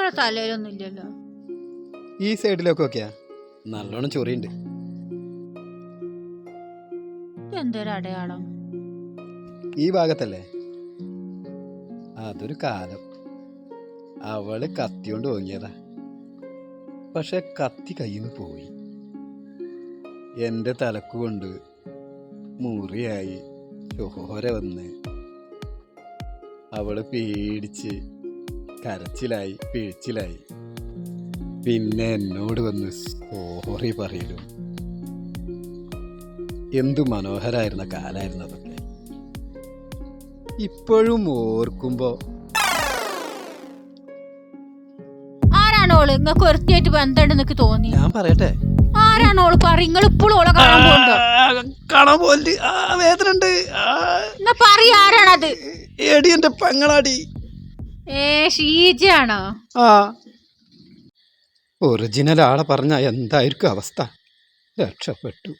ഓളെ തലയിലൊന്നും ഇല്ലല്ലോ. ഈ സൈഡിലൊക്കെ ഒക്കെയാ നല്ലോണം ചൊറിയുണ്ട്. എന്തൊരു അടയാളം? ഈ ഭാഗത്തല്ലേ? അതൊരു കാലം. അവള് കത്തിയോണ്ട് ഓങ്ങിയതാ. പക്ഷെ കത്തി കയ്യിൽ നിന്ന് പോയി. എൻ്റെ തലക്കുകൊണ്ട് മുറിയായി ചോര വന്ന് അവള് പേടിച്ച് കരച്ചിലായി പിഴിച്ചിലായി. പിന്നെ എന്നോട് വന്ന് സോറി പറയലും. എന്തു മനോഹരായിരുന്ന കാലായിരുന്നു അതൊക്കെ. ഇപ്പോഴും ഓർക്കുമ്പോ ആരാണോള് നിങ്ങൾക്ക് ഒരുത്തിയായിട്ട് ബന്ധമുണ്ടെന്നൊക്കെ തോന്നി? ഞാൻ പറയട്ടെ, ആരാണോള് പറ. നിങ്ങൾ ഇപ്പോഴും ഓളെ കാണാൻ പോകുന്നുണ്ടോ? കാണാൻ പോലെ വേദന ഉണ്ട്. എന്നാ പറയ, ആരാണത്? എടി എന്റെ പെങ്ങളാടി. ഷീജയാണോ? ഒറിജിനൽ ആളെ പറഞ്ഞ എന്തായിരിക്കും അവസ്ഥ? രക്ഷപ്പെട്ടു.